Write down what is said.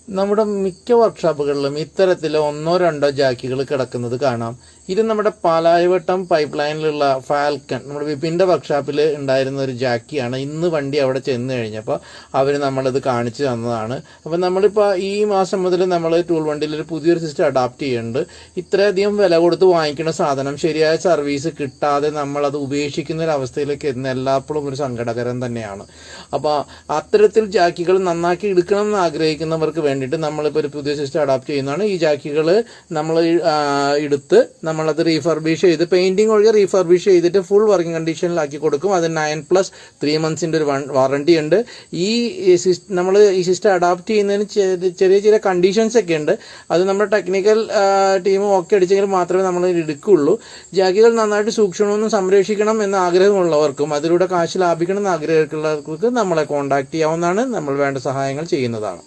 നമ്മുടെ മിക്ക വർക്ക്ഷോപ്പുകളിലും ഇത്തരത്തിൽ ഒന്നോ രണ്ടോ ജാക്കികൾ കിടക്കുന്നത് കാണാം. ഇത് നമ്മുടെ പാലാരിവട്ടം പൈപ്പ് ലൈനിലുള്ള ഫാൽക്കൺ, നമ്മുടെ വിപിൻ്റെ വർക്ക്ഷോപ്പിൽ ഉണ്ടായിരുന്ന ഒരു ജാക്കിയാണ്. ഇന്ന് വണ്ടി അവിടെ ചെന്ന് കഴിഞ്ഞപ്പോൾ അവർ നമ്മളിത് കാണിച്ചു തന്നതാണ്. അപ്പം നമ്മളിപ്പോൾ ഈ മാസം മുതൽ നമ്മൾ ടൂൾ വണ്ടിയിൽ ഒരു പുതിയൊരു സിസ്റ്റം അഡാപ്റ്റ് ചെയ്യുന്നുണ്ട്. ഇത്രയധികം വില കൊടുത്ത് വാങ്ങിക്കുന്ന സാധനം ശരിയായ സർവീസ് കിട്ടാതെ നമ്മളത് ഉപേക്ഷിക്കുന്ന ഒരു അവസ്ഥയിലേക്ക് എത്തുന്ന എല്ലാപ്പോഴും ഒരു സങ്കടകരം തന്നെയാണ്. അപ്പോൾ അത്തരത്തിൽ ജാക്കികൾ നന്നാക്കി എടുക്കണം എന്ന് ആഗ്രഹിക്കുന്നവർക്ക് വേണ്ടിയിട്ട് നമ്മളിപ്പോൾ ഒരു പുതിയ സിസ്റ്റം അഡാപ്റ്റ് ചെയ്യുന്നതാണ്. ഈ ജാക്കികൾ നമ്മൾ എടുത്ത് നമ്മളത് റീഫർബിഷ് ചെയ്ത് പെയിന്റിങ് ഒഴികെ റീഫർബിഷ് ചെയ്തിട്ട് ഫുൾ വർക്കിംഗ് കണ്ടീഷനിലാക്കി കൊടുക്കും. അത് 9+3 months ഒരു വാറണ്ടി ഉണ്ട്. നമ്മൾ ഈ സിസ്റ്റം അഡാപ്റ്റ് ചെയ്യുന്നതിന് ചെറിയ ചെറിയ കണ്ടീഷൻസ് ഒക്കെ ഉണ്ട്. അത് നമ്മുടെ ടെക്നിക്കൽ ടീം ഓക്കെ അടിച്ചെങ്കിൽ മാത്രമേ നമ്മൾ എടുക്കുകയുള്ളൂ. ജാക്കികൾ നന്നായിട്ട് സൂക്ഷിക്കണമെന്നും സംരക്ഷിക്കണം എന്ന ആഗ്രഹമുള്ളവർക്കും അതിലൂടെ കാശ് ലാഭിക്കണം എന്ന് ആഗ്രഹമുള്ളവർക്ക് നമ്മളെ കോൺടാക്ട് ചെയ്യാവുന്നതാണ്. നമ്മൾ വേണ്ട സഹായങ്ങൾ ചെയ്യുന്നതാണ്.